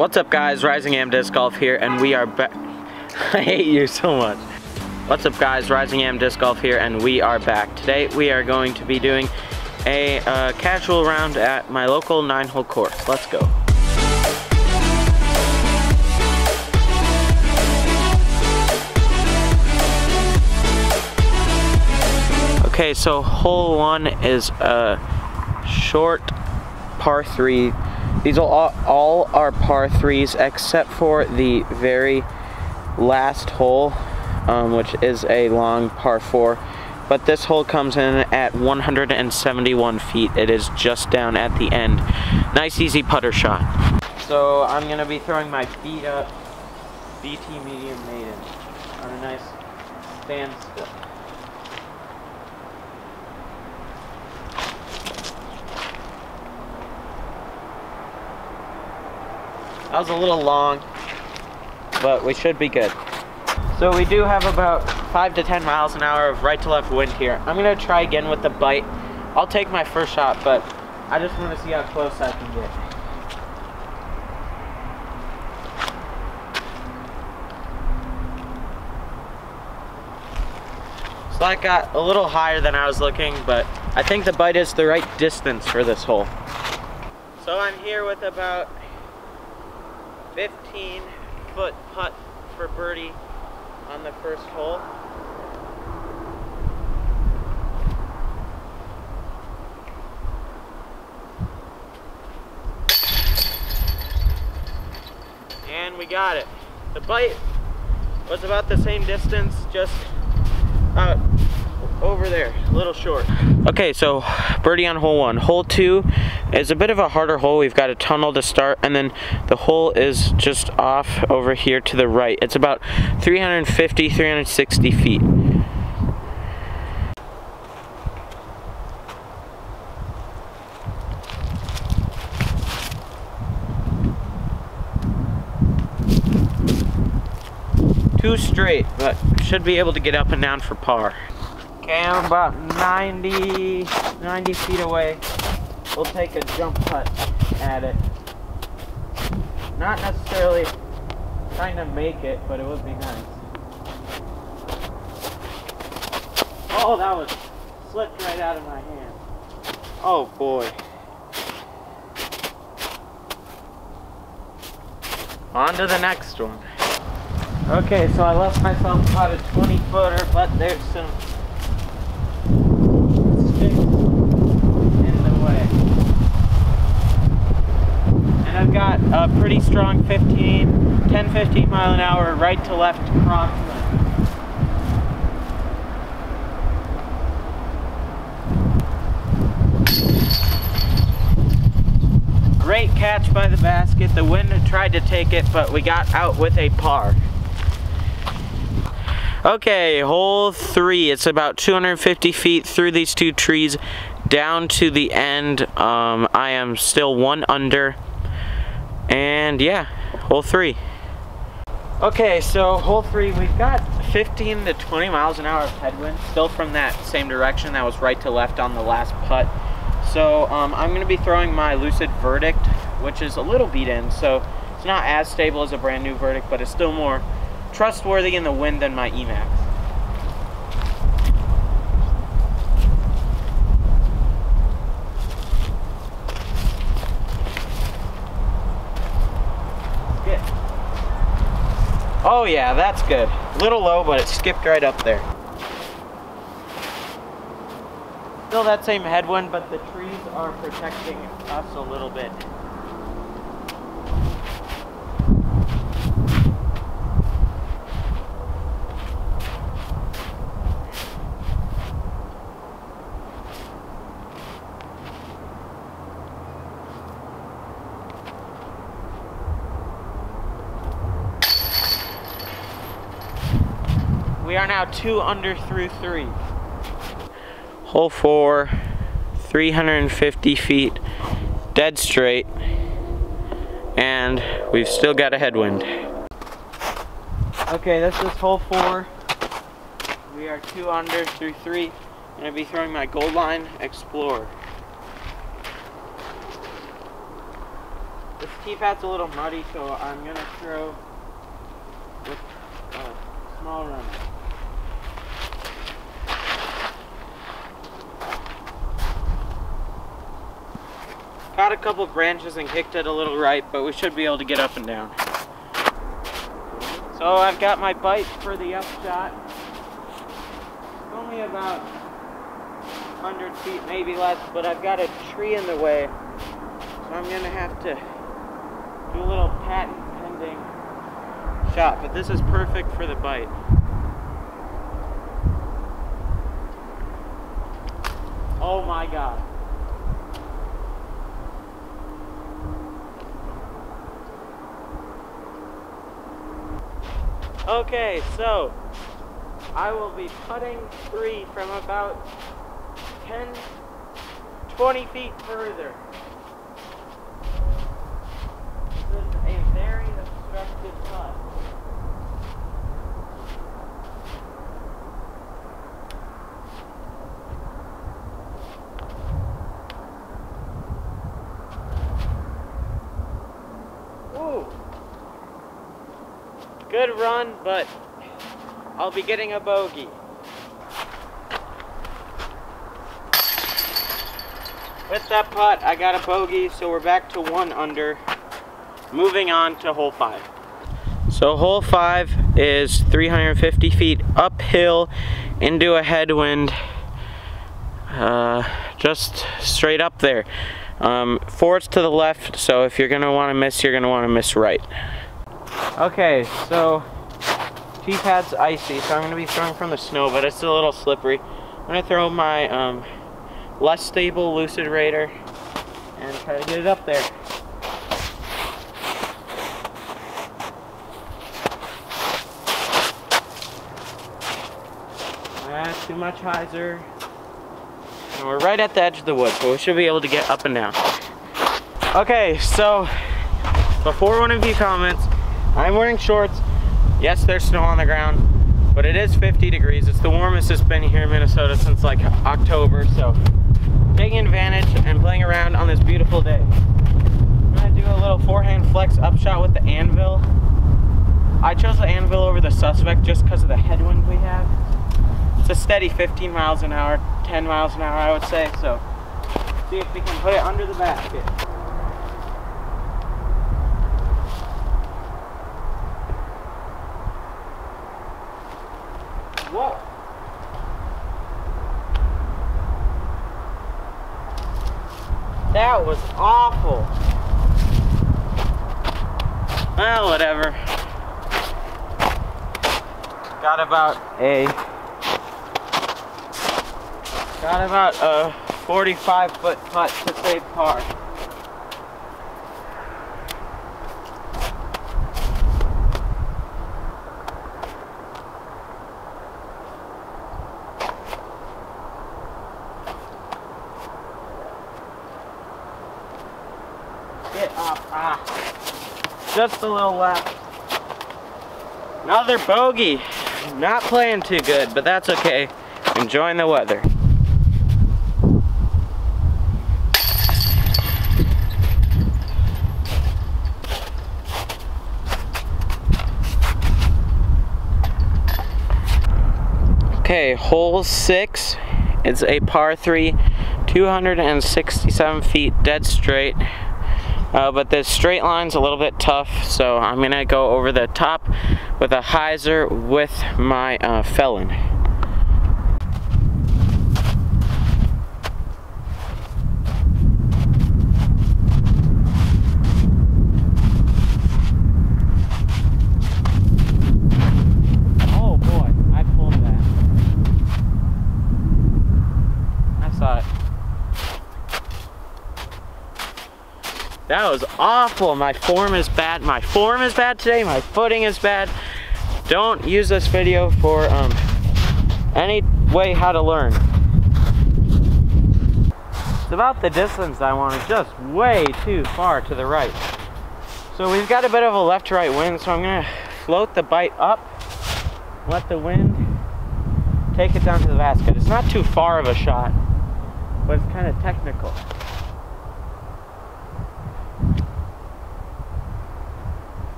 What's up guys, Rising Am Disc Golf here, and we are back. I hate you so much. What's up guys, Rising Am Disc Golf here, and we are back. Today we are going to be doing a casual round at my local 9-hole course. Let's go. Okay, so hole 1 is a short par 3. These all are par 3s except for the very last hole, which is a long par 4. But this hole comes in at 171 feet. It is just down at the end. Nice easy putter shot. So I'm going to be throwing my beat up BT medium maiden on a nice standstill. That was a little long, but we should be good. So we do have about 5 to 10 miles an hour of right to left wind here. I'm gonna try again with the bite. I'll take my first shot, but I just want to see how close I can get. So I got a little higher than I was looking, but I think the bite is the right distance for this hole. So I'm here with about 15-foot putt for birdie on the first hole. And we got it. The bite was about the same distance, just over there, a little short. Okay, so birdie on hole 1. Hole 2 is a bit of a harder hole. We've got a tunnel to start, and then the hole is just off over here to the right. It's about 350, 360 feet. Too straight, but should be able to get up and down for par. Okay, I'm about 90 feet away. We'll take a jump putt at it. Not necessarily trying to make it, but it would be nice. Oh, that was slipped right out of my hand. Oh boy. On to the next one. Okay, so I left myself about a 20-footer, but there's some sticks in the way. And I've got a pretty strong 10-15 mile an hour right to left crosswind. Great catch by the basket. The wind had tried to take it, but we got out with a par. Okay, hole 3. It's about 250 feet through these 2 trees down to the end. I am still 1 under. And yeah, hole 3. Okay, so hole 3, we've got 15 to 20 miles an hour of headwind, still from that same direction that was right to left on the last putt. So I'm going to be throwing my Lucid Verdict, which is a little beat in, so it's not as stable as a brand new Verdict, but it's still more trustworthy in the wind than my Emax. Good. Oh yeah, that's good. A little low, but it skipped right up there. Still that same headwind, but the trees are protecting us a little bit. We are now 2 under through 3. Hole 4, 350 feet, dead straight, and we've still got a headwind. Okay, this is hole 4. We are 2 under through 3. I'm going to be throwing my Gold Line Explorer. This tee pad's a little muddy, so I'm gonna throw with a small runner. Caught a couple branches and kicked it a little right, but we should be able to get up and down. So I've got my bite for the upshot. It's only about 100 feet, maybe less, but I've got a tree in the way. So I'm gonna have to do a little patent pending shot, but this is perfect for the bite. Oh my God. Okay, so I will be putting 3 from about 10, 20 feet further. This is a very obstructed putt. Ooh. Good run, but I'll be getting a bogey. With that putt, I got a bogey, so we're back to 1 under. Moving on to hole 5. So hole 5 is 350 feet uphill into a headwind, just straight up there. 4's to the left, so if you're gonna want to miss, you're gonna want to miss right. Okay, so tee pad's icy, so I'm going to be throwing from the snow, but it's a little slippery. I'm going to throw my less stable Lucid Raider and try to get it up there. Too much hyzer. And we're right at the edge of the woods, so we should be able to get up and down. Okay, so before one of you comments, I'm wearing shorts. Yes, there's snow on the ground, but it is 50 degrees. It's the warmest it's been here in Minnesota since like October, so taking advantage and playing around on this beautiful day. I'm gonna do a little forehand flex upshot with the anvil. I chose the anvil over the suspect just because of the headwind we have. It's a steady 15 miles an hour, 10 miles an hour I would say, so see if we can put it under the basket. Whoa! That was awful. Well, whatever. Got about a 45-foot putt to save par. Get up, just a little left. Another bogey. Not playing too good, but that's okay. Enjoying the weather. Okay, hole 6. It's a par 3, 267 feet dead straight. But the straight line's a little bit tough, so I'm gonna go over the top with a hyzer with my felon. Oh boy, I pulled that. I saw it. That was awful. My form is bad. My form is bad today. My footing is bad. Don't use this video for any way how to learn. It's about the distance I want. It's just way too far to the right. So we've got a bit of a left-to-right wind, so I'm gonna float the bite up, let the wind take it down to the basket. It's not too far of a shot, but it's kind of technical.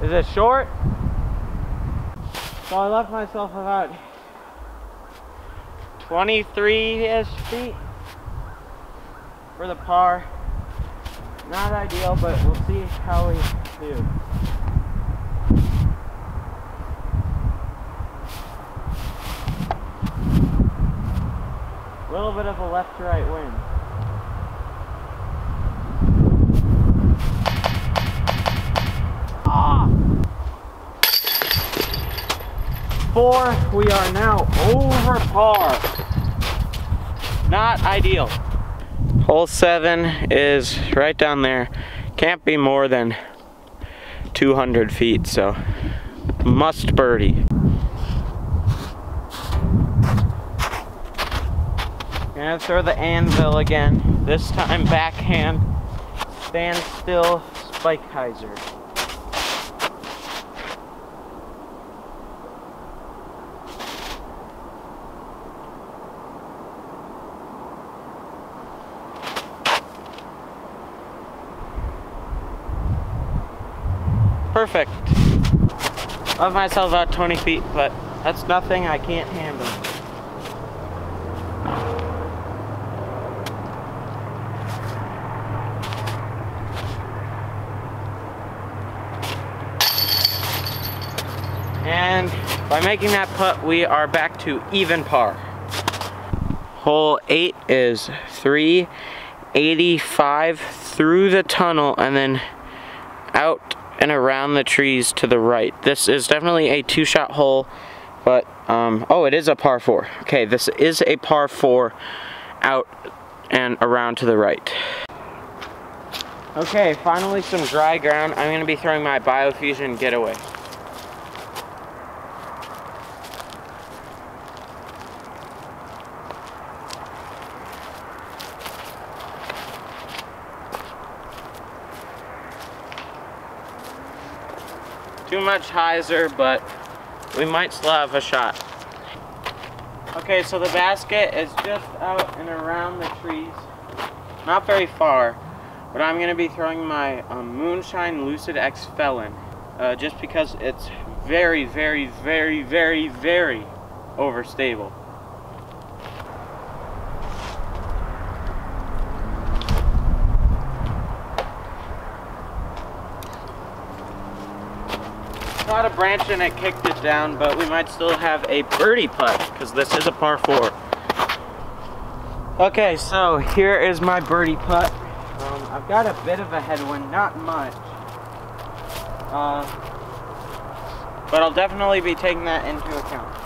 Is it short? So I left myself about 23-ish feet for the par. Not ideal, but we'll see how we do. A little bit of a left to right wind. Ah! 4, we are now over par. Not ideal. Hole 7 is right down there. Can't be more than 200 feet, so must birdie. Gonna throw the anvil again. This time backhand, stand still, spike hyzer. Perfect. Love myself about 20 feet, but that's nothing I can't handle. And by making that putt, we are back to even par. Hole 8 is 385 through the tunnel and then out and around the trees to the right. This is definitely a 2-shot hole, but oh, it is a par 4. Okay, this is a par 4 out and around to the right. Okay, finally some dry ground. I'm gonna be throwing my Biofusion Getaway. Too much hyzer, but we might still have a shot. Okay, so the basket is just out and around the trees. Not very far, but I'm going to be throwing my Moonshine Lucid X Felon. Just because it's very, very, very, very, very overstable. Caught a branch and it kicked it down, but we might still have a birdie putt because this is a par 4. Okay, so here is my birdie putt. I've got a bit of a headwind, not much, but I'll definitely be taking that into account.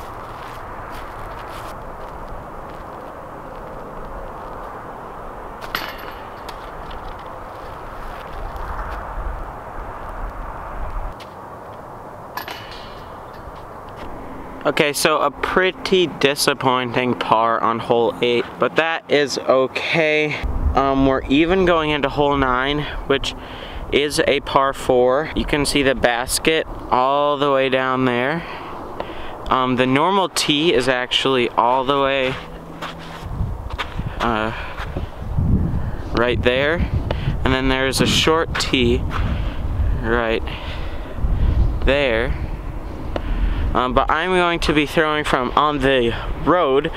Okay, so a pretty disappointing par on hole 8, but that is okay. We're even going into hole 9, which is a par 4. You can see the basket all the way down there. The normal tee is actually all the way right there, and then there's a short tee right there. But I'm going to be throwing from on the road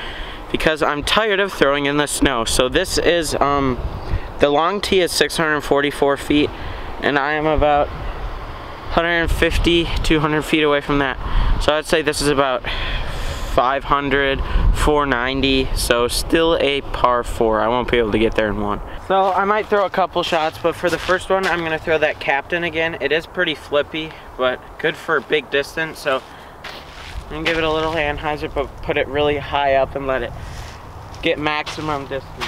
because I'm tired of throwing in the snow. So this is, the long tee is 644 feet, and I am about 150, 200 feet away from that. So I'd say this is about 500, 490, so still a par 4. I won't be able to get there in one. So I might throw a couple shots, but for the first one, I'm gonna throw that Captain again. It is pretty flippy, but good for big distance, so and give it a little hand hyzer, but put it really high up and let it get maximum distance.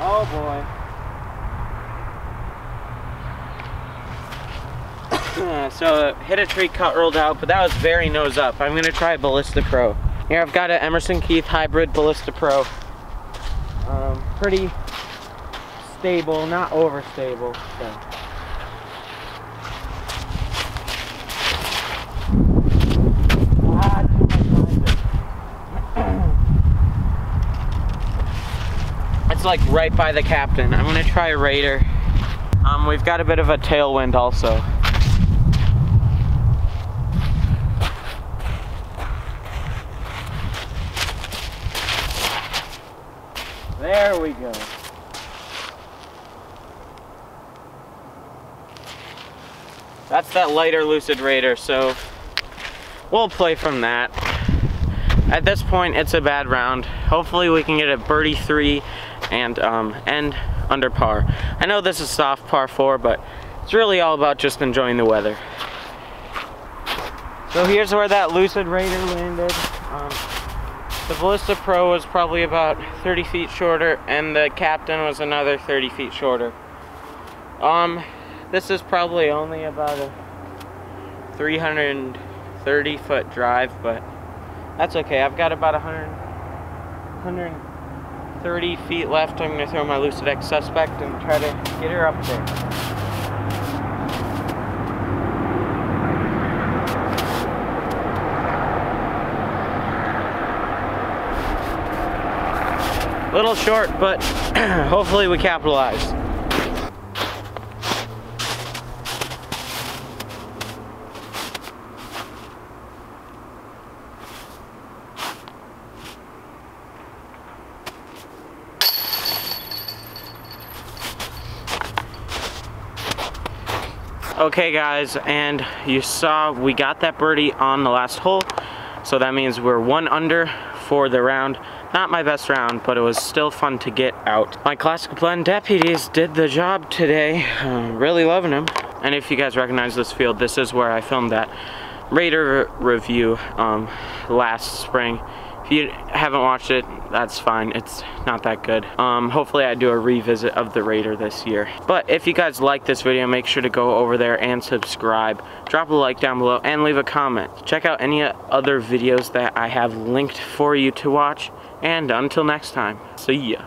Oh boy. So hit a tree, cut, rolled out, but that was very nose up. I'm gonna try Ballista Pro. Here I've got an Emerson Keith Hybrid Ballista Pro. Pretty stable, not overstable. So. like right by the captain. I'm gonna try a Raider. We've got a bit of a tailwind also. There we go. That's that lighter Lucid Raider, so we'll play from that. At this point, it's a bad round. Hopefully we can get a birdie 3 and end under par. I know this is soft par 4, but it's really all about just enjoying the weather. So here's where that Lucid Raider landed. The Ballista Pro was probably about 30 feet shorter, and the Captain was another 30 feet shorter. This is probably only about a 330-foot drive, but that's okay. I've got about 130 feet left. I'm going to throw my Lucid X Suspect and try to get her up there. Little short, but hopefully we capitalize. Okay guys, and you saw we got that birdie on the last hole, so that means we're 1 under for the round. Not my best round, but it was still fun to get out. My Classic Blend deputies did the job today. Really loving them. And if you guys recognize this field, this is where I filmed that Raider review last spring. If you haven't watched it, that's fine. It's not that good. Hopefully I do a revisit of the Raider this year. But if you guys like this video, make sure to go over there and subscribe. Drop a like down below and leave a comment. Check out any other videos that I have linked for you to watch. And until next time, see ya.